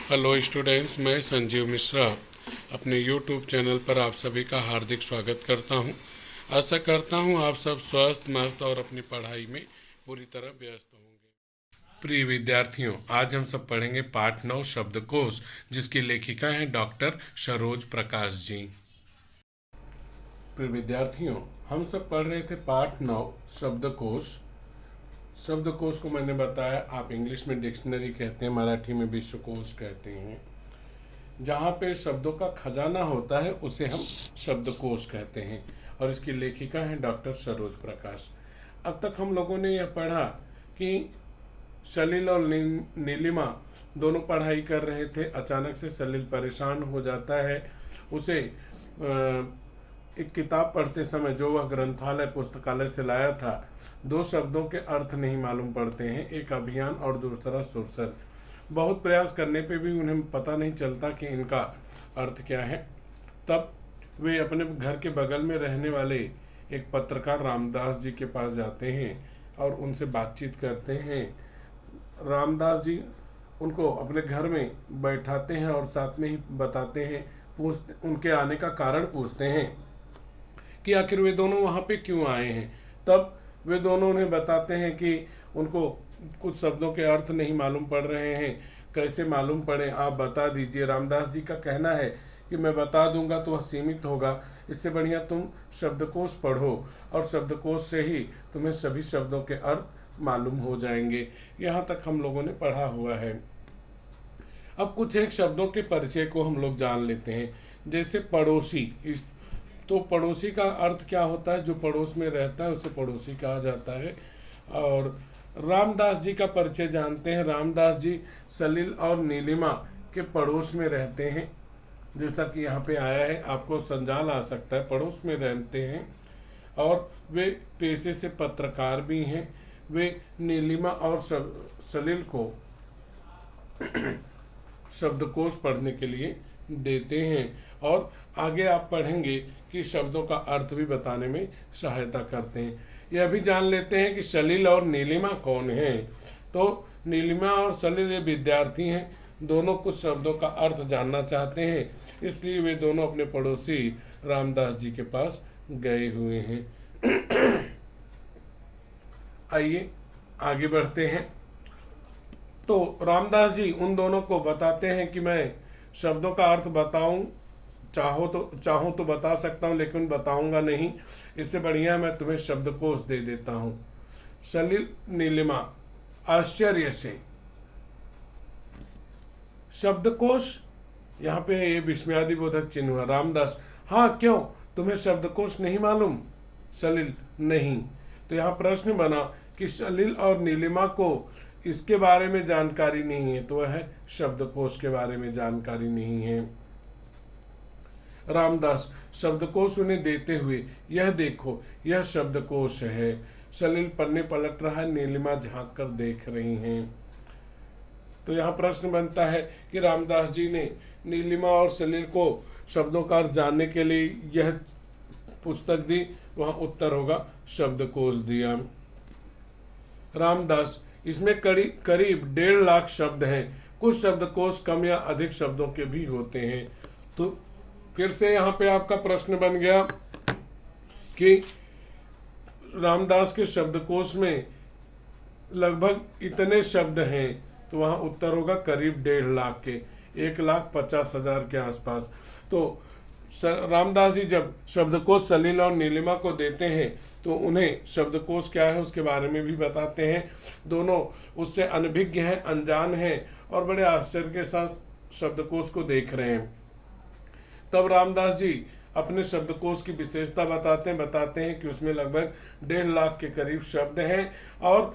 Hello students, मैं संजीव मिश्रा अपने YouTube channel पर आप सभी का हार्दिक स्वागत करता हूं। आशा करता हूं आप सब स्वस्थ मस्त और अपनी पढ़ाई में पूरी तरह व्यस्त होंगे। प्रिय विद्यार्थियों, आज हम सब पढ़ेंगे पाठ 9 शब्दकोश, जिसकी लेखिका हैं डॉक्टर सरोज प्रकाश जी। प्रिय विद्यार्थियों, हम सब पढ़ रहे थे पाठ 9 शब्दकोश। शब्दकोश को मैंने बताया, आप इंग्लिश में डिक्शनरी कहते हैं, मराठी में विश्वकोश कहते हैं। जहाँ पे शब्दों का खजाना होता है उसे हम शब्दकोश कहते हैं, और इसकी लेखिका है डॉक्टर सरोज प्रकाश। अब तक हम लोगों ने यह पढ़ा कि सलील और नीलिमा दोनों पढ़ाई कर रहे थे। अचानक से सलील परेशान हो जाता है। उसे एक किताब पढ़ते समय, जो वह ग्रंथालय पुस्तकालय से लाया था, दो शब्दों के अर्थ नहीं मालूम पड़ते हैं, एक अभियान और दूसरा सुरसर। बहुत प्रयास करने पे भी उन्हें पता नहीं चलता कि इनका अर्थ क्या है। तब वे अपने घर के बगल में रहने वाले एक पत्रकार रामदास जी के पास जाते हैं और उनसे बातचीत करते हैं। रामदास जी उनको अपने घर में बैठाते हैं और साथ में ही बताते हैं, उनके आने का कारण पूछते हैं कि आखिर वे दोनों वहाँ पे क्यों आए हैं। तब वे दोनों उन्हें बताते हैं कि उनको कुछ शब्दों के अर्थ नहीं मालूम पड़ रहे हैं। कैसे मालूम पड़े, आप बता दीजिए। रामदास जी का कहना है कि मैं बता दूंगा तो वह सीमित होगा, इससे बढ़िया तुम शब्दकोश पढ़ो और शब्दकोश से ही तुम्हें सभी शब्दों के अर्थ मालूम हो जाएंगे। यहाँ तक हम लोगों ने पढ़ा हुआ है। अब कुछ एक शब्दों के परिचय को हम लोग जान लेते हैं। जैसे पड़ोसी, तो पड़ोसी का अर्थ क्या होता है? जो पड़ोस में रहता है उसे पड़ोसी कहा जाता है। और रामदास जी का परिचय जानते हैं। रामदास जी सलील और नीलिमा के पड़ोस में रहते हैं। जैसा कि यहाँ पे आया है, आपको संजाल आ सकता है, पड़ोस में रहते हैं और वे पेशे से पत्रकार भी हैं। वे नीलिमा और सलील को शब्दकोश पढ़ने के लिए देते हैं, और आगे आप पढ़ेंगे कि शब्दों का अर्थ भी बताने में सहायता करते हैं। यह भी जान लेते हैं कि सलील और नीलिमा कौन हैं। तो नीलिमा और सलील ये विद्यार्थी हैं, दोनों कुछ शब्दों का अर्थ जानना चाहते हैं, इसलिए वे दोनों अपने पड़ोसी रामदास जी के पास गए हुए हैं। आइए आगे बढ़ते हैं। तो रामदास जी उन दोनों को बताते हैं कि मैं शब्दों का अर्थ बताऊं, चाहूँ तो बता सकता हूँ, लेकिन बताऊंगा नहीं, इससे बढ़िया मैं तुम्हें शब्दकोश दे देता हूँ। सलील नीलिमा आश्चर्य से, शब्दकोश, यहाँ पे ये विस्मयादिबोधक चिन्ह हुआ। रामदास, हाँ क्यों, तुम्हें शब्दकोश नहीं मालूम? सलील, नहीं। तो यहाँ प्रश्न बना कि सलील और नीलिमा को इसके बारे में जानकारी नहीं है, तो वह शब्दकोश के बारे में जानकारी नहीं है। रामदास शब्दकोश उन्हें देते हुए, यह देखो, यह शब्दकोश है। सलील पन्ने पलट रहा है, नीलिमा झांक कर देख रही हैं। तो यहाँ प्रश्न बनता है कि रामदास जी ने नीलिमा और सलील को शब्दों का अर्थ जानने के लिए यह पुस्तक दी, वहाँ उत्तर होगा शब्दकोश दिया। रामदास, इसमें करीब 1.5 लाख शब्द हैं, कुछ शब्दकोश कम या अधिक शब्दों के भी होते हैं। तो फिर से यहाँ पे आपका प्रश्न बन गया कि रामदास के शब्दकोश में लगभग इतने शब्द हैं, तो वहाँ उत्तर होगा करीब 1.5 लाख के, 1,50,000 के आसपास। तो रामदास जी जब शब्दकोश सलील और नीलिमा को देते हैं तो उन्हें शब्दकोश क्या है उसके बारे में भी बताते हैं। दोनों उससे अनभिज्ञ हैं, अनजान हैं, और बड़े आश्चर्य के साथ शब्दकोश को देख रहे हैं। तब रामदास जी अपने शब्दकोश की विशेषता बताते हैं कि उसमें लगभग 1.5 लाख के करीब शब्द हैं, और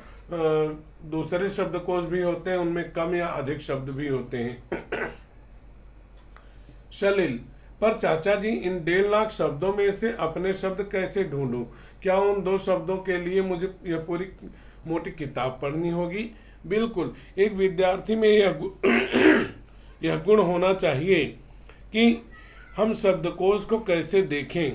दूसरे शब्दकोश भी होते हैं, उनमें कम या अधिक शब्द भी होते हैं। सलील, पर चाचा जी, इन 1.5 लाख शब्दों में से अपने शब्द कैसे ढूंढूं? क्या उन 2 शब्दों के लिए मुझे यह पूरी मोटी किताब पढ़नी होगी? बिल्कुल, एक विद्यार्थी में यह गुण होना चाहिए कि हम शब्दकोश को कैसे देखें,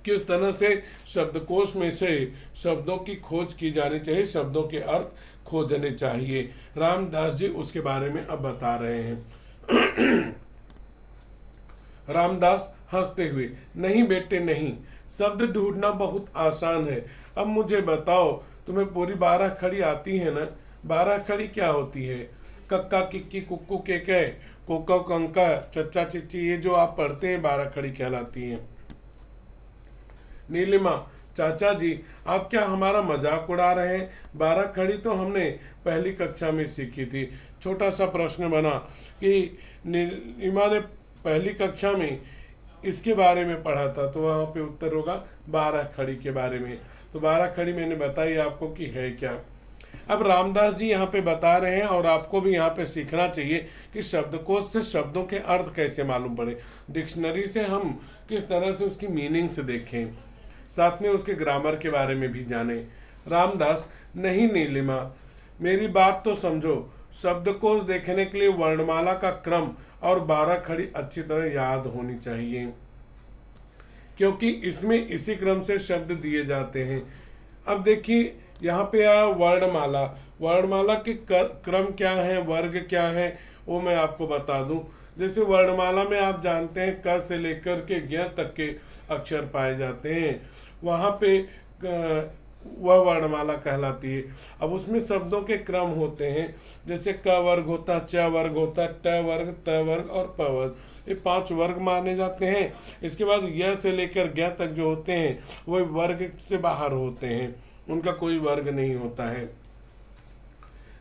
किस तरह से शब्दकोश में से शब्दों की खोज की जानी चाहिए, शब्दों के अर्थ खोजने चाहिए। रामदास जी उसके बारे में अब बता रहे हैं। रामदास हंसते हुए, नहीं बेटे नहीं, शब्द ढूंढना बहुत आसान है। अब मुझे बताओ, तुम्हें पूरी 12 खड़ी आती है ना? 12 खड़ी क्या होती है? कक्का किक्की कुक्कू केके कोका कंका चच्चा चिच्ची, ये जो आप पढ़ते हैं 12 खड़ी कहलाती हैं। नीलिमा, चाचा जी आप क्या हमारा मजाक उड़ा रहे हैं? 12 खड़ी तो हमने पहली कक्षा में सीखी थी। छोटा सा प्रश्न बना कि नीलिमा ने पहली कक्षा में इसके बारे में पढ़ा था, तो वहाँ पे उत्तर होगा 12 खड़ी के बारे में। तो 12 खड़ी मैंने बताई आपको कि है क्या। अब रामदास जी यहाँ पे बता रहे हैं और आपको भी यहाँ पे सीखना चाहिए कि शब्दकोश से शब्दों के अर्थ कैसे मालूम पड़े, डिक्शनरी से हम किस तरह से उसकी मीनिंग से देखें, साथ में उसके ग्रामर के बारे में भी जाने। रामदास, नहीं नीलिमा, मेरी बात तो समझो। शब्दकोश देखने के लिए वर्णमाला का क्रम और 12 खड़ी अच्छी तरह याद होनी चाहिए, क्योंकि इसमें इसी क्रम से शब्द दिए जाते हैं। अब देखिए यहाँ पे आया वर्णमाला। वर्णमाला के क्रम क्या है, वर्ग क्या है, वो मैं आपको बता दूं। जैसे वर्णमाला में आप जानते हैं क से लेकर के ज्ञ तक के अक्षर पाए जाते हैं, वहाँ पे वह वर्णमाला कहलाती है। अब उसमें शब्दों के क्रम होते हैं, जैसे क वर्ग होता है, च वर्ग होता है, ट वर्ग, त वर्ग और प वर्ग, ये 5 वर्ग माने जाते हैं। इसके बाद य से लेकर ज्ञ तक जो होते हैं वह वर्ग से बाहर होते हैं, उनका कोई वर्ग नहीं होता है।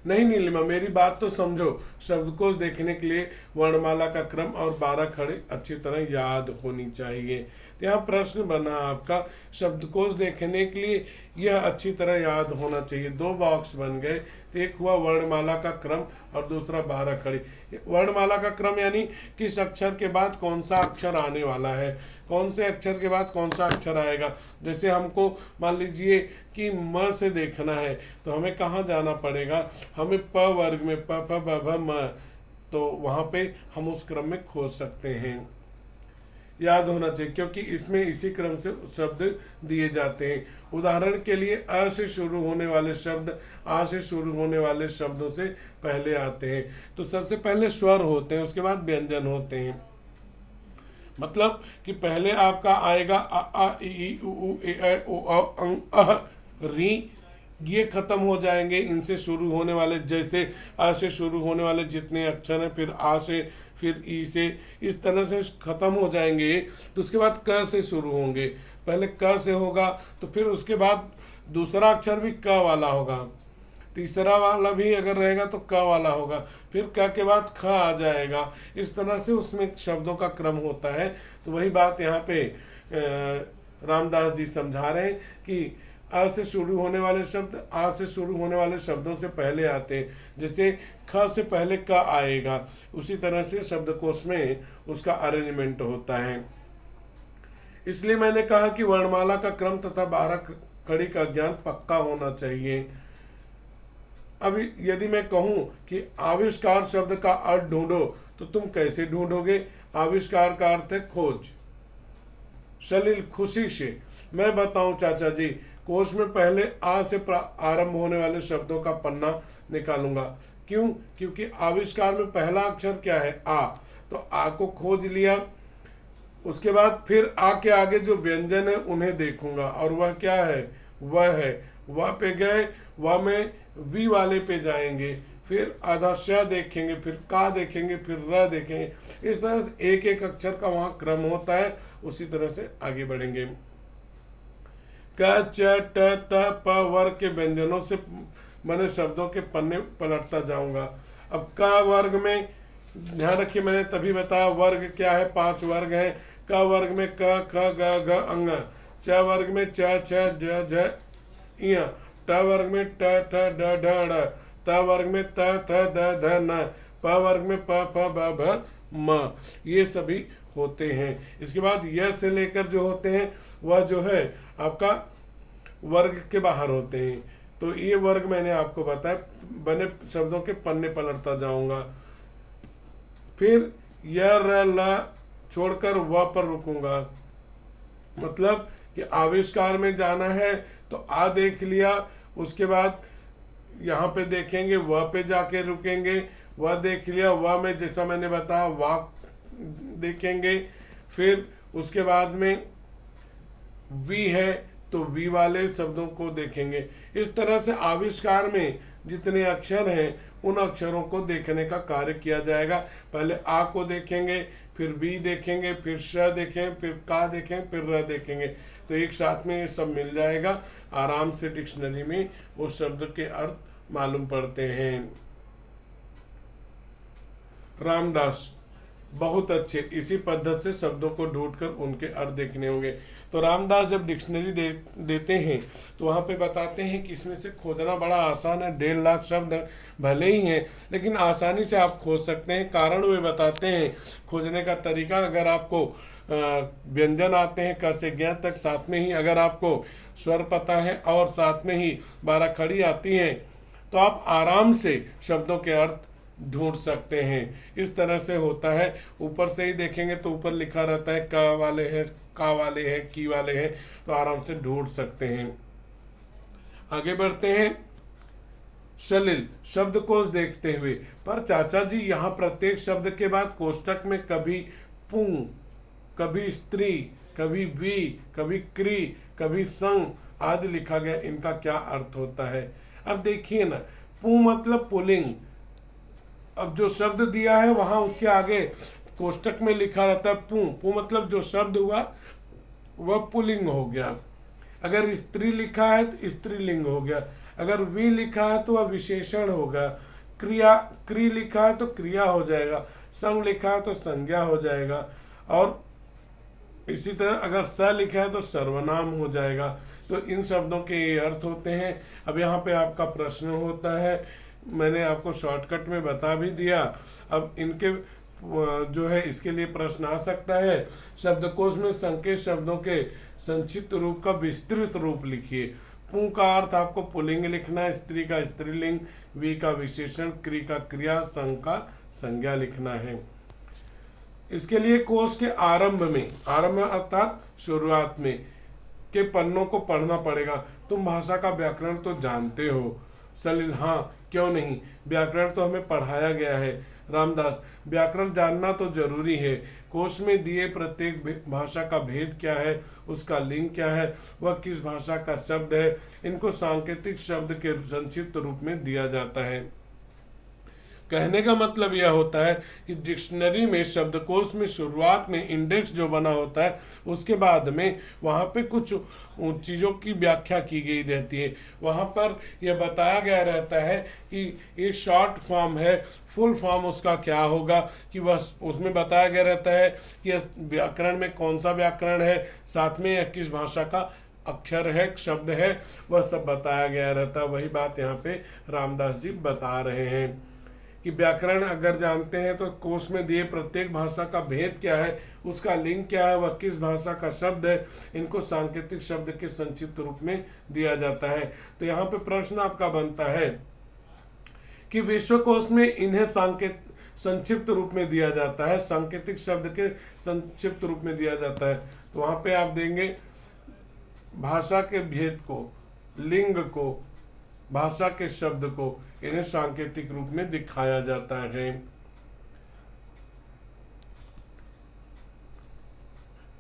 नहीं नीलिमा, मेरी बात तो समझो। शब्दकोश देखने के लिए वर्णमाला का क्रम और 12 खड़े अच्छी तरह याद होनी चाहिए। तो यहाँ प्रश्न बना आपका, शब्दकोश देखने के लिए यह अच्छी तरह याद होना चाहिए। 2 बॉक्स बन गए, तो एक हुआ वर्णमाला का क्रम और दूसरा 12 खड़ी। वर्णमाला का क्रम यानी किस अक्षर के बाद कौन सा अक्षर आने वाला है, कौन से अक्षर के बाद कौन सा अक्षर आएगा। जैसे हमको मान लीजिए कि म से देखना है, तो हमें कहाँ जाना पड़ेगा, हमें प वर्ग में प फ ब भ म, तो वहाँ पे हम उस क्रम में खोज सकते हैं। याद होना चाहिए, क्योंकि इसमें इसी क्रम से शब्द दिए जाते हैं। उदाहरण के लिए अ से शुरू होने वाले शब्द आ से शुरू होने वाले शब्दों से पहले आते हैं। तो सबसे पहले स्वर होते हैं, उसके बाद व्यंजन होते हैं। मतलब कि पहले आपका आएगा अ आ इ ई उ ऊ ए ऐ ओ औ अं अह री, ये खत्म हो जाएंगे इनसे शुरू होने वाले। जैसे आ से शुरू होने वाले जितने अक्षर हैं, फिर आ से, फिर ई से, इस तरह से खत्म हो जाएंगे। तो उसके बाद क से शुरू होंगे। पहले क से होगा, तो फिर उसके बाद दूसरा अक्षर भी क वाला होगा, तीसरा वाला भी अगर रहेगा तो क वाला होगा, फिर क के बाद ख आ जाएगा। इस तरह से उसमें शब्दों का क्रम होता है। तो वही बात यहाँ पे रामदास जी समझा रहे हैं कि अ से शुरू होने वाले शब्द आ से शुरू होने वाले शब्दों से पहले आते हैं। जैसे ख से पहले क आएगा, उसी तरह से शब्दकोश में उसका अरेंजमेंट होता है। इसलिए मैंने कहा कि वर्णमाला का क्रम तथा 12 खड़ी का ज्ञान पक्का होना चाहिए। अब यदि मैं कहूं कि आविष्कार शब्द का अर्थ ढूंढो, तो तुम कैसे ढूंढोगे? आविष्कार का अर्थ है खोज। सलील, खुशी से। मैं बताऊं चाचा जी, कोश में पहले आ से आरंभ होने वाले शब्दों का पन्ना निकालूंगा। क्यों? क्योंकि आविष्कार में पहला अक्षर क्या है? आ। तो आ को खोज लिया, उसके बाद फिर आ के आगे जो व्यंजन है उन्हें देखूंगा, और वह क्या है? वह है। वह पे गए, वह में वी वाले पे जाएंगे, फिर आधा श देखेंगे, फिर का देखेंगे, फिर र देखेंगे। इस तरह से एक एक अक्षर का वहाँ क्रम होता है, उसी तरह से आगे बढ़ेंगे। क च ट त प वर्ग के व्यंजनों से बने शब्दों के पन्ने पलटता जाऊंगा। अब क वर्ग में ध्यान रखिए, मैंने तभी बताया वर्ग क्या है, 5 वर्ग है। क वर्ग में क ख ग घ अंग, च वर्ग में च छ ज झ इ, ट वर्ग में ट ठ ड ढ ड़, त वर्ग में त थ द ध न, प वर्ग में प फ ब भ म, ये सभी होते हैं। इसके बाद यह से लेकर जो होते हैं वह जो है आपका वर्ग के बाहर होते हैं। तो ये वर्ग मैंने आपको बताया, बने शब्दों के पन्ने पलटता जाऊंगा। फिर य र ल छोड़कर व पर रुकूंगा। मतलब कि आविष्कार में जाना है तो आ देख लिया, उसके बाद यहाँ पे देखेंगे, वह पे जाके रुकेंगे, वह देख लिया, वह में जैसा मैंने बताया वाक देखेंगे। फिर उसके बाद में वी है तो वी वाले शब्दों को देखेंगे। इस तरह से आविष्कार में जितने अक्षर हैं उन अक्षरों को देखने का कार्य किया जाएगा। पहले आ को देखेंगे, फिर बी देखेंगे, फिर श देखें, फिर का देखें, फिर र देखेंगे, तो एक साथ में ये सब मिल जाएगा। आराम से डिक्शनरी में उस शब्द के अर्थ मालूम पड़ते हैं। रामदास बहुत अच्छे, इसी पद्धति से शब्दों को ढूंढकर उनके अर्थ देखने होंगे। तो रामदास जब डिक्शनरी देते हैं तो वहाँ पे बताते हैं कि इसमें से खोजना बड़ा आसान है। 1.5 लाख शब्द भले ही हैं लेकिन आसानी से आप खोज सकते हैं। कारण वे बताते हैं खोजने का तरीका। अगर आपको व्यंजन आते हैं क से ज्ञ तक, साथ में ही अगर आपको स्वर पता है और साथ में ही 12 खड़ी आती हैं, तो आप आराम से शब्दों के अर्थ ढूंढ सकते हैं। इस तरह से होता है। ऊपर से ही देखेंगे तो ऊपर लिखा रहता है क वाले हैं, का वाले हैं, की वाले हैं, तो आराम से ढूंढ सकते हैं। आगे बढ़ते हैं। सलिल शब्दकोश देखते हुए, पर चाचा जी यहाँ प्रत्येक शब्द के बाद कोष्टक में कभी पुं, कभी स्त्री, कभी वी, कभी क्री, कभी संग आदि लिखा गया, इनका क्या अर्थ होता है? अब देखिए ना, पुं मतलब पुल्लिंग। अब जो शब्द दिया है वहां उसके आगे कोष्टक में लिखा रहता है पुं। पुं मतलब जो शब्द हुआ वह पुल्लिंग हो गया। अगर स्त्री लिखा है तो स्त्रीलिंग हो गया। अगर वी लिखा है तो वह विशेषण होगा। क्री लिखा है तो क्रिया हो जाएगा। संग लिखा है तो संज्ञा हो जाएगा। और इसी तरह अगर स लिखा है तो सर्वनाम हो जाएगा। तो इन शब्दों के ये अर्थ होते हैं। अब यहाँ पे आपका प्रश्न होता है, मैंने आपको शॉर्टकट में बता भी दिया। अब इनके जो है इसके लिए प्रश्न आ सकता है। शब्दकोश में संकेत शब्दों के संक्षिप्त रूप का विस्तृत रूप लिखिए। पुं का अर्थ आपको पुल्लिंग लिखना है, स्त्री का स्त्रीलिंग, वी का विशेषण, क्री का क्रिया, संग का संज्ञा लिखना है। इसके लिए कोश के आरंभ अर्थात शुरुआत में के पन्नों को पढ़ना पड़ेगा। तुम भाषा का व्याकरण तो जानते हो। सलिल हाँ, क्यों नहीं, व्याकरण तो हमें पढ़ाया गया है। रामदास व्याकरण जानना तो जरूरी है। कोश में दिए प्रत्येक भाषा का भेद क्या है, उसका लिंग क्या है, वह किस भाषा का शब्द है, इनको सांकेतिक शब्द के संक्षिप्त रूप में दिया जाता है। कहने का मतलब यह होता है कि डिक्शनरी में शब्दकोश में शुरुआत में इंडेक्स जो बना होता है उसके बाद में वहाँ पे कुछ चीज़ों की व्याख्या की गई रहती है। वहाँ पर यह बताया गया रहता है कि ये शॉर्ट फॉर्म है, फुल फॉर्म उसका क्या होगा, कि वह उसमें बताया गया रहता है कि व्याकरण में कौन सा व्याकरण है, साथ में यह किस भाषा का अक्षर है, शब्द है, वह सब बताया गया रहता है। वही बात यहाँ पे रामदास जी बता रहे हैं कि व्याकरण अगर जानते हैं तो कोश में दिए प्रत्येक भाषा का भेद क्या है, उसका लिंग क्या है, वह किस भाषा का शब्द है, इनको सांकेतिक शब्द के संक्षिप्त रूप में दिया जाता है। तो यहाँ पे प्रश्न आपका बनता है कि विश्वकोश में इन्हें संक्षिप्त रूप में दिया जाता है, सांकेतिक शब्द के संक्षिप्त रूप में दिया जाता है। तो वहाँ पे आप देंगे भाषा के भेद को, लिंग को, भाषा के शब्द को, इन्हें सांकेतिक रूप में दिखाया जाता है।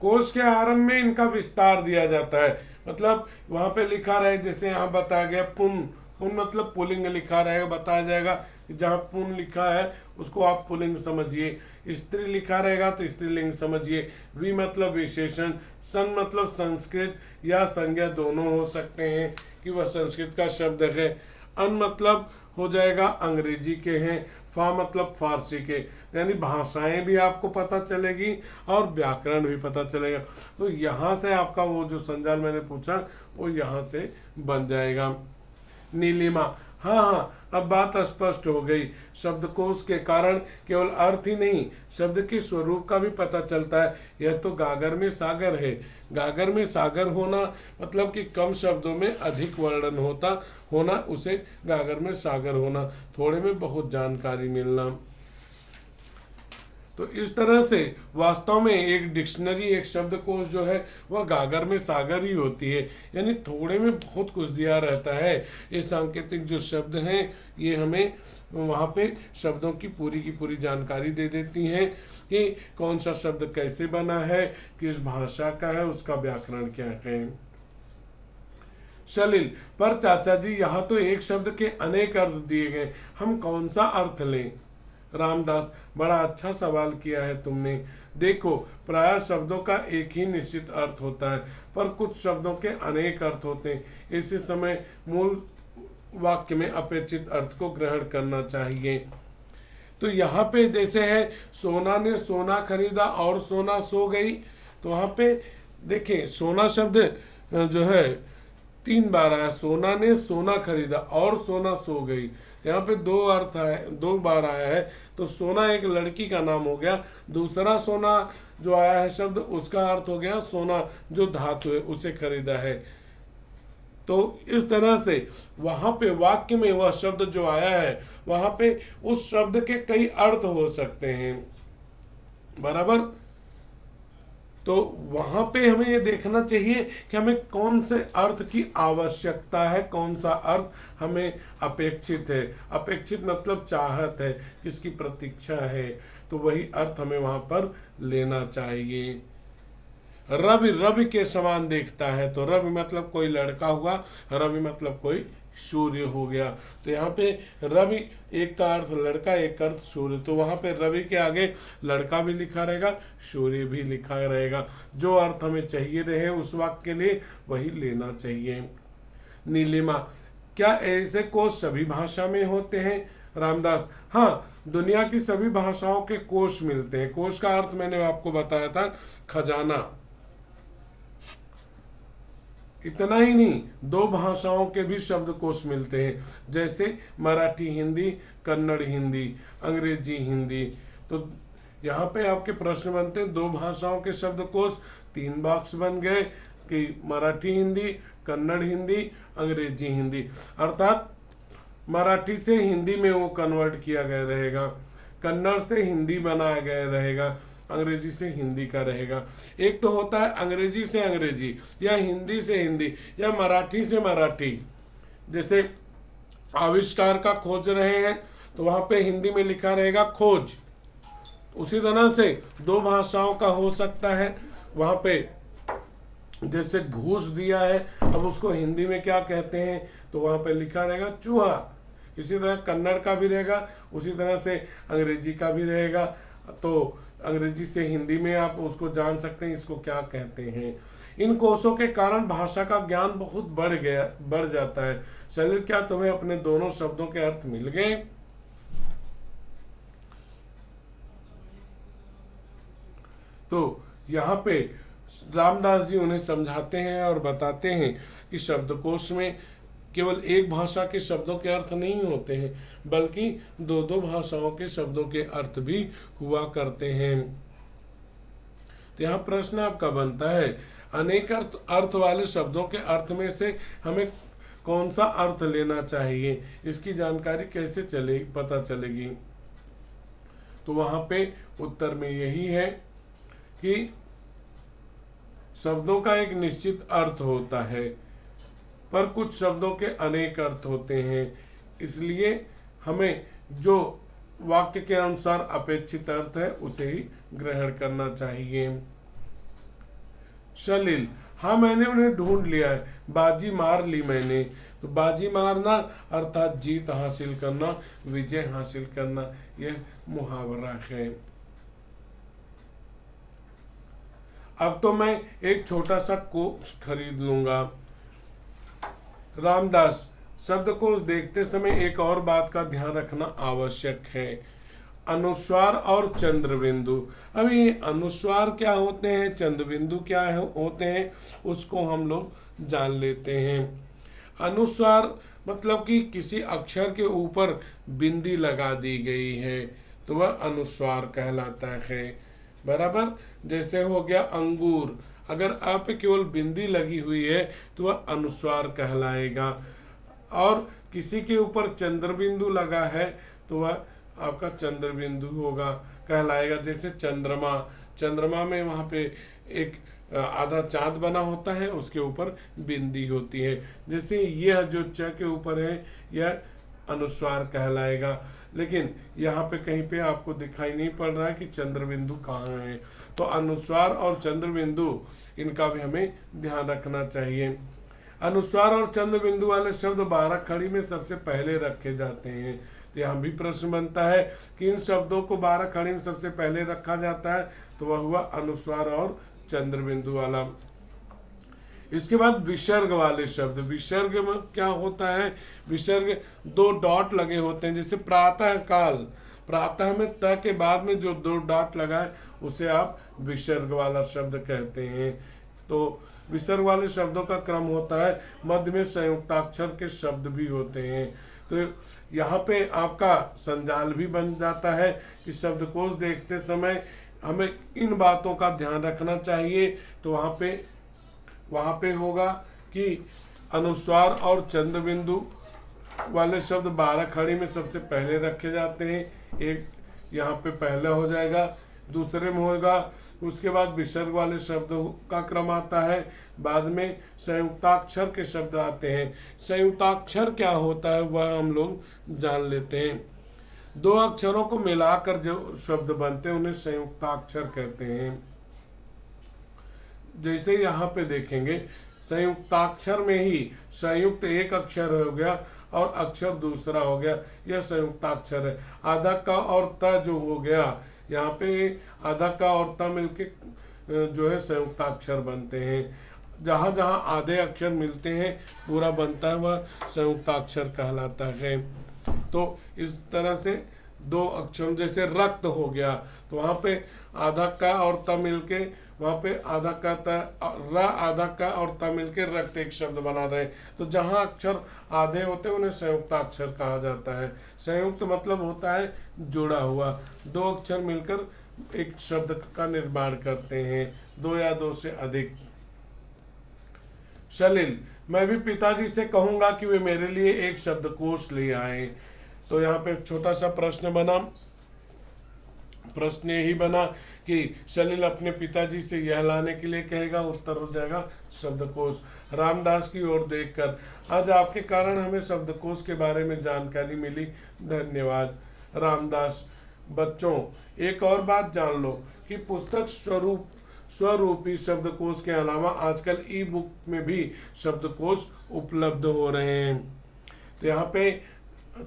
कोश के आरंभ में इनका विस्तार दिया जाता है। मतलब वहां पे लिखा रहे, जैसे यहाँ बताया गया पुन, पुन मतलब पुल्लिंग लिखा रहेगा, बताया जाएगा कि जहाँ पुन लिखा है उसको आप पुल्लिंग समझिए। स्त्री लिखा रहेगा तो स्त्रीलिंग समझिए। वी मतलब विशेषण, सन मतलब संस्कृत या संज्ञा दोनों हो सकते हैं कि वह संस्कृत का शब्द है। अन मतलब हो जाएगा अंग्रेजी के हैं। फा मतलब फारसी के, यानी भाषाएं भी आपको पता चलेगी और व्याकरण भी पता चलेगा। तो यहाँ से आपका वो जो संजाल मैंने पूछा वो यहाँ से बन जाएगा। नीलिमा, हाँ, अब बात स्पष्ट हो गई। शब्दकोश के कारण केवल अर्थ ही नहीं, शब्द के स्वरूप का भी पता चलता है। यह तो गागर में सागर है। गागर में सागर होना मतलब कि कम शब्दों में अधिक वर्णन होना, उसे गागर में सागर होना, थोड़े में बहुत जानकारी मिलना। तो इस तरह से वास्तव में एक डिक्शनरी, एक शब्दकोश जो है वह गागर में सागर ही होती है, यानी थोड़े में बहुत कुछ दिया रहता है। ये सांकेतिक जो शब्द हैं ये हमें वहाँ पे शब्दों की पूरी जानकारी दे देती हैं कि कौन सा शब्द कैसे बना है, किस भाषा का है, उसका व्याकरण क्या है। सलील, पर चाचा जी यहाँ तो एक शब्द के अनेक अर्थ दिए गए, हम कौन सा अर्थ लें? रामदास, बड़ा अच्छा सवाल किया है तुमने। देखो, प्राय शब्दों का एक ही निश्चित अर्थ होता है, पर कुछ शब्दों के अनेक अर्थ होते हैं। इसी समय मूल वाक्य में अपेक्षित अर्थ को ग्रहण करना चाहिए। तो यहाँ पे जैसे है, सोना ने सोना खरीदा और सोना सो गई, तो वहाँ पे देखिए सोना शब्द जो है 3 बार आया। सोना ने सोना खरीदा और सोना सो गई, यहाँ पे 2 अर्थ है, 2 बार आया है। तो सोना एक लड़की का नाम हो गया, दूसरा सोना जो आया है शब्द उसका अर्थ हो गया सोना जो धातु है उसे खरीदा है। तो इस तरह से वहां पे वाक्य में वह शब्द जो आया है वहां पे उस शब्द के कई अर्थ हो सकते हैं, बराबर। तो वहां पे हमें ये देखना चाहिए कि हमें कौन से अर्थ की आवश्यकता है, कौन सा अर्थ हमें अपेक्षित है। अपेक्षित मतलब चाहत है, किसकी प्रतीक्षा है, तो वही अर्थ हमें वहां पर लेना चाहिए। रवि रवि के समान देखता है, तो रवि मतलब कोई लड़का हुआ, रवि मतलब कोई सूर्य हो गया। तो यहाँ पे रवि एक का अर्थ लड़का, एक का अर्थ सूर्य, तो वहां पे रवि के आगे लड़का भी लिखा रहेगा, सूर्य भी लिखा रहेगा। जो अर्थ हमें चाहिए रहे उस वाक्य के लिए वही लेना चाहिए। नीलिमा, क्या ऐसे कोश सभी भाषा में होते हैं? रामदास, हाँ, दुनिया की सभी भाषाओं के कोश मिलते हैं। कोश का अर्थ मैंने आपको बताया था, खजाना। इतना ही नहीं, 2 भाषाओं के भी शब्दकोश मिलते हैं, जैसे मराठी हिंदी, कन्नड़ हिंदी, अंग्रेजी हिंदी। तो यहाँ पे आपके प्रश्न बनते हैं 2 भाषाओं के शब्दकोश, 3 बॉक्स बन गए कि मराठी हिंदी, कन्नड़ हिंदी, अंग्रेजी हिंदी। अर्थात मराठी से हिंदी में वो कन्वर्ट किया गया रहेगा, कन्नड़ से हिंदी बनाया गया रहेगा, अंग्रेजी से हिंदी का रहेगा। एक तो होता है अंग्रेजी से अंग्रेजी, या हिंदी से हिंदी, या मराठी से मराठी। जैसे आविष्कार का खोज रहे हैं तो वहां पे हिंदी में लिखा रहेगा खोज। उसी तरह से 2 भाषाओं का हो सकता है। वहां पे जैसे घूस दिया है, अब उसको हिंदी में क्या कहते हैं, तो वहां पे लिखा रहेगा चूहा। इसी तरह कन्नड़ का भी रहेगा, उसी तरह से अंग्रेजी का भी रहेगा। तो अंग्रेजी से हिंदी में आप उसको जान सकते हैं इसको क्या कहते हैं। इन कोशों के कारण भाषा का ज्ञान बहुत बढ़ जाता है। शैलेश, क्या तुम्हें अपने दोनों शब्दों के अर्थ मिल गए? तो यहाँ पे रामदास जी उन्हें समझाते हैं और बताते हैं कि शब्दकोश में केवल एक भाषा के शब्दों के अर्थ नहीं होते हैं, बल्कि 2 भाषाओं के शब्दों के अर्थ भी हुआ करते हैं। तो यहाँ प्रश्न आपका बनता है, अनेक अर्थ वाले शब्दों के अर्थ में से हमें कौन सा अर्थ लेना चाहिए, इसकी जानकारी कैसे पता चलेगी? तो वहां पे उत्तर में यही है कि शब्दों का एक निश्चित अर्थ होता है, पर कुछ शब्दों के अनेक अर्थ होते हैं, इसलिए हमें जो वाक्य के अनुसार अपेक्षित अर्थ है उसे ही ग्रहण करना चाहिए। सलील, हाँ, मैंने उन्हें ढूंढ लिया है, बाजी मार ली मैंने। तो बाजी मारना अर्थात जीत हासिल करना, विजय हासिल करना, यह मुहावरा है। अब तो मैं एक छोटा सा कोश खरीद लूंगा। रामदास, शब्दकोश देखते समय एक और बात का ध्यान रखना आवश्यक है, अनुस्वार और चंद्रबिंदु। अब ये अनुस्वार क्या होते हैं, चंद्रबिंदु क्या होते हैं, उसको हम लोग जान लेते हैं। अनुस्वार मतलब कि किसी अक्षर के ऊपर बिंदी लगा दी गई है तो वह अनुस्वार कहलाता है, बराबर। जैसे हो गया अंगूर, अगर आप पे केवल बिंदी लगी हुई है तो वह अनुस्वार कहलाएगा, और किसी के ऊपर चंद्रबिंदु लगा है तो वह आपका चंद्र बिंदु होगा कहलाएगा। जैसे चंद्रमा, चंद्रमा में वहाँ पे एक आधा चांद बना होता है, उसके ऊपर बिंदी होती है। जैसे यह जो च के ऊपर है यह अनुस्वार कहलाएगा। लेकिन यहाँ पे कहीं पे आपको दिखाई नहीं पड़ रहा है कि चंद्र बिंदु कहाँ है। तो अनुस्वार और चंद्र बिंदु इनका भी हमें ध्यान रखना चाहिए। अनुस्वार और चंद्र बिंदु वाले शब्द 12 खड़ी में सबसे पहले रखे जाते हैं। तो यहाँ भी प्रश्न बनता है कि इन शब्दों को 12 खड़ी में सबसे पहले रखा जाता है, तो वह हुआ अनुस्वार और चंद्र बिंदु वाला। इसके बाद विसर्ग वाले शब्द। विसर्ग में क्या होता है? विसर्ग 2 डॉट लगे होते हैं। जैसे प्रातः काल, प्रातः में त के बाद में जो 2 डॉट लगा है उसे आप विसर्ग वाला शब्द कहते हैं। तो विसर्ग वाले शब्दों का क्रम होता है, मध्य में संयुक्ताक्षर के शब्द भी होते हैं। तो यहाँ पे आपका संजाल भी बन जाता है कि शब्दकोश देखते समय हमें इन बातों का ध्यान रखना चाहिए। तो वहाँ पे होगा कि अनुस्वार और चंद्र बिंदु वाले शब्द 12 खड़ी में सबसे पहले रखे जाते हैं। एक यहाँ पे पहला हो जाएगा, दूसरे में होगा, उसके बाद विसर्ग वाले शब्दों का क्रम आता है, बाद में संयुक्ताक्षर के शब्द आते हैं। संयुक्ताक्षर क्या होता है वह हम लोग जान लेते हैं। 2 अक्षरों को मिलाकर जो शब्द बनते हैं उन्हें संयुक्ताक्षर कहते हैं। जैसे यहाँ पे देखेंगे, संयुक्ताक्षर में ही संयुक्त एक अक्षर हो गया और अक्षर दूसरा हो गया, यह संयुक्ताक्षर है। आधा का और त जो हो गया, यहाँ पे आधा का और त मिलके जो है संयुक्ताक्षर बनते हैं। जहाँ जहाँ आधे अक्षर मिलते हैं पूरा बनता है वह संयुक्ताक्षर कहलाता है। तो इस तरह से 2 अक्षर, जैसे रक्त हो गया तो वहाँ पे आधा का और त मिलके वहाँ पे आधा का आधा का और त मिलके रक्त एक शब्द बना रहे। तो जहाँ अक्षर आधे होते हैं उन्हें संयुक्ताक्षर कहा जाता है। संयुक्त मतलब होता है जुड़ा हुआ, 2 अक्षर मिलकर एक शब्द का निर्माण करते हैं, 2 या 2 से अधिक। सलील, मैं भी पिताजी से कहूंगा कि वे मेरे लिए एक शब्दकोश ले आए। तो यहाँ पे छोटा सा प्रश्न बना, प्रश्न यही बना कि सलील अपने पिताजी से यह लाने के लिए कहेगा, उत्तर हो जाएगा शब्दकोश। रामदास की ओर देखकर, आज आपके कारण हमें शब्दकोश के बारे में जानकारी मिली, धन्यवाद। रामदास, बच्चों एक और बात जान लो कि पुस्तक स्वरूपी शब्दकोश के अलावा आजकल ई बुक में भी शब्दकोश उपलब्ध हो रहे हैं। तो यहाँ पे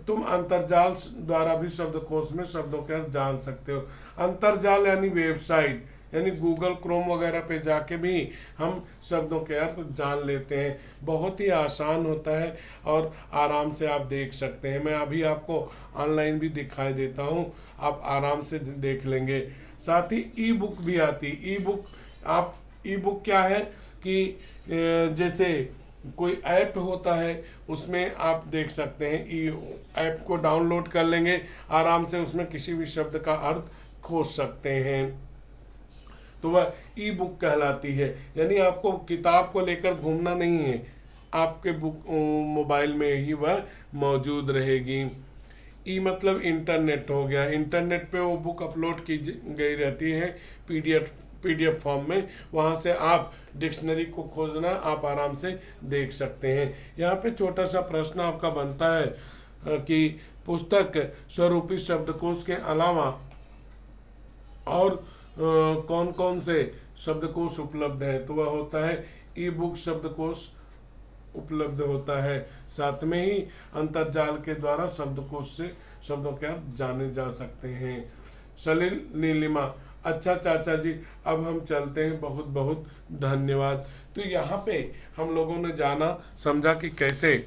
तुम अंतरजाल द्वारा भी शब्दकोश में शब्दों के अर्थ जान सकते हो। अंतरजाल यानी वेबसाइट, यानी गूगल क्रोम वगैरह पे जाके भी हम शब्दों के अर्थ जान लेते हैं। बहुत ही आसान होता है और आराम से आप देख सकते हैं। मैं अभी आपको ऑनलाइन भी दिखाई देता हूँ, आप आराम से देख लेंगे। साथ ही ई बुक भी आती है। ई बुक क्या है कि जैसे कोई ऐप होता है उसमें आप देख सकते हैं, ई ऐप को डाउनलोड कर लेंगे, आराम से उसमें किसी भी शब्द का अर्थ खोज सकते हैं। तो वह ई बुक कहलाती है। यानी आपको किताब को लेकर घूमना नहीं है, आपके बुक मोबाइल में ही वह मौजूद रहेगी। ई मतलब इंटरनेट हो गया, इंटरनेट पे वो बुक अपलोड की गई रहती है पीडीएफ फॉर्म में, वहाँ से आप डिक्शनरी को खोजना आप आराम से देख सकते हैं। यहाँ पे छोटा सा प्रश्न आपका बनता है कि पुस्तक स्वरूपी शब्दकोश के अलावा और कौन कौन से शब्दकोश उपलब्ध है। तो वह होता है ई बुक शब्दकोश उपलब्ध होता है, साथ में ही अंतर्जाल के द्वारा शब्दकोश से शब्दों के अर्थ जाने जा सकते हैं। सलील, नीलिमा, अच्छा चाचा जी अब हम चलते हैं, बहुत बहुत धन्यवाद। तो यहाँ पे हम लोगों ने जाना समझा कि कैसे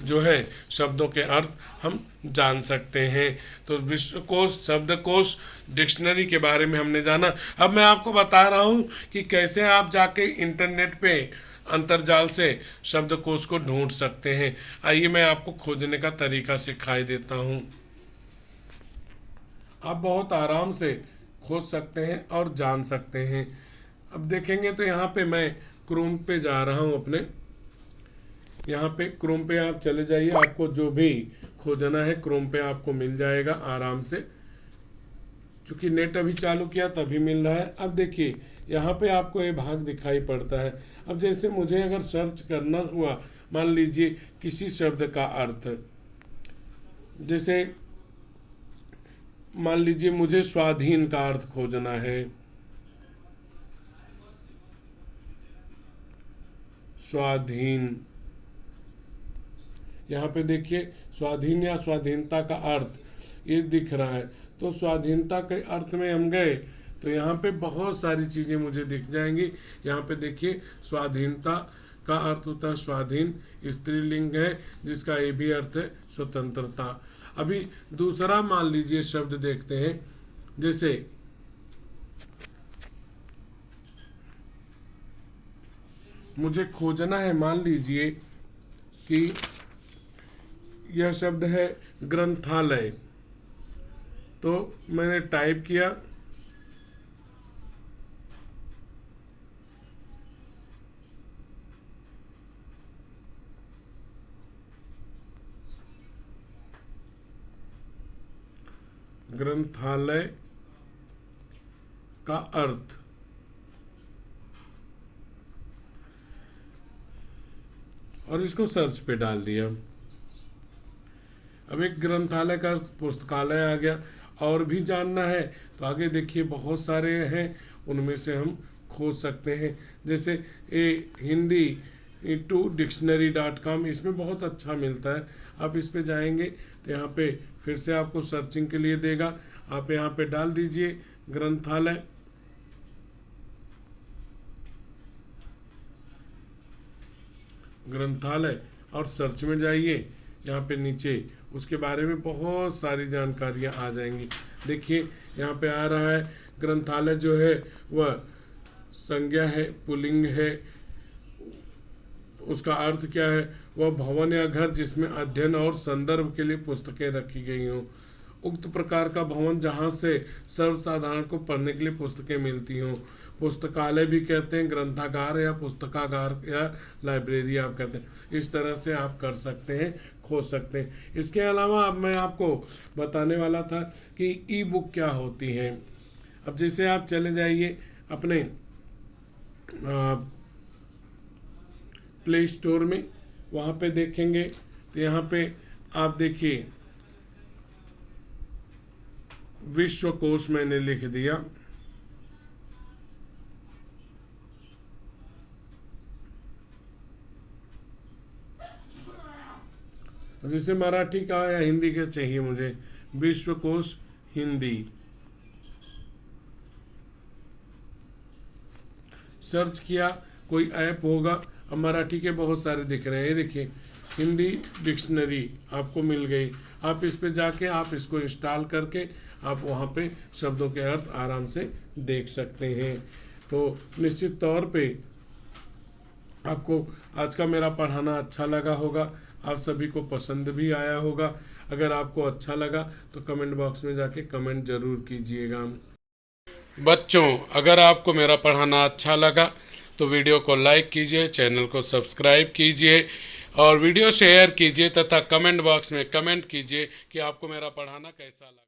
जो है शब्दों के अर्थ हम जान सकते हैं। तो विश्वकोश, शब्दकोश, डिक्शनरी के बारे में हमने जाना। अब मैं आपको बता रहा हूँ कि कैसे आप जाके इंटरनेट पे अंतर्जाल से शब्दकोश को ढूंढ सकते हैं। आइए मैं आपको खोजने का तरीका सिखाई देता हूँ। आप बहुत आराम से खोज सकते हैं और जान सकते हैं। अब देखेंगे तो यहाँ पे मैं क्रोम पे जा रहा हूँ अपने, यहाँ पे क्रोम पे आप चले जाइए, आपको जो भी खोजना है क्रोम पे आपको मिल जाएगा आराम से, क्योंकि नेट अभी चालू किया तभी मिल रहा है। अब देखिए यहाँ पे आपको ये भाग दिखाई पड़ता है। अब जैसे मुझे अगर सर्च करना हुआ, मान लीजिए किसी शब्द का अर्थ, जैसे मान लीजिए मुझे स्वाधीन का अर्थ खोजना है, स्वाधीन, यहाँ पे देखिए स्वाधीन या स्वाधीनता का अर्थ ये दिख रहा है। तो स्वाधीनता के अर्थ में हम गए तो यहाँ पे बहुत सारी चीज़ें मुझे दिख जाएंगी। यहाँ पे देखिए स्वाधीनता का अर्थ होता है स्वाधीन, स्त्रीलिंग है जिसका ये भी अर्थ है स्वतंत्रता। अभी दूसरा मान लीजिए शब्द देखते हैं, जैसे मुझे खोजना है, मान लीजिए कि यह शब्द है ग्रंथालय, तो मैंने टाइप किया, ग्रंथालय का अर्थ, और इसको सर्च पे डाल दिया। अब एक ग्रंथालय का अर्थ पुस्तकालय आ गया। और भी जानना है तो आगे देखिए बहुत सारे हैं, उनमें से हम खोज सकते हैं। जैसे हिंदी टू dictionary.com, इसमें बहुत अच्छा मिलता है। आप इस पे जाएंगे तो यहाँ पे फिर से आपको सर्चिंग के लिए देगा, आप यहाँ पे डाल दीजिए ग्रंथालय, ग्रंथालय और सर्च में जाइए। यहाँ पे नीचे उसके बारे में बहुत सारी जानकारियाँ आ जाएंगी। देखिए यहाँ पे आ रहा है ग्रंथालय जो है वह संज्ञा है, पुल्लिंग है, उसका अर्थ क्या है, वह भवन या घर जिसमें अध्ययन और संदर्भ के लिए पुस्तकें रखी गई हों। उक्त प्रकार का भवन जहाँ से सर्वसाधारण को पढ़ने के लिए पुस्तकें मिलती हों। पुस्तकालय भी कहते हैं, ग्रंथागार या पुस्तकागार या लाइब्रेरी आप कहते हैं। इस तरह से आप कर सकते हैं, खोज सकते हैं। इसके अलावा अब मैं आपको बताने वाला था कि ई बुक क्या होती है। अब जैसे आप चले जाइए अपने प्ले स्टोर में, वहाँ पे देखेंगे तो यहाँ पे आप देखिए विश्वकोश मैंने लिख दिया। जैसे मराठी का या हिंदी का चाहिए मुझे, विश्वकोश हिंदी, सर्च किया, कोई ऐप होगा। अब मराठी के बहुत सारे दिख रहे हैं, ये देखिए हिंदी डिक्शनरी आपको मिल गई। आप इस पे जाके आप इसको इंस्टॉल करके आप वहाँ पे शब्दों के अर्थ आराम से देख सकते हैं। तो निश्चित तौर पे आपको आज का मेरा पढ़ाना अच्छा लगा होगा, आप सभी को पसंद भी आया होगा। अगर आपको अच्छा लगा तो कमेंट बॉक्स में जाके कमेंट ज़रूर कीजिएगा। बच्चों, अगर आपको मेरा पढ़ाना अच्छा लगा तो वीडियो को लाइक कीजिए, चैनल को सब्सक्राइब कीजिए और वीडियो शेयर कीजिए तथा कमेंट बॉक्स में कमेंट कीजिए कि आपको मेरा पढ़ाना कैसा लगा।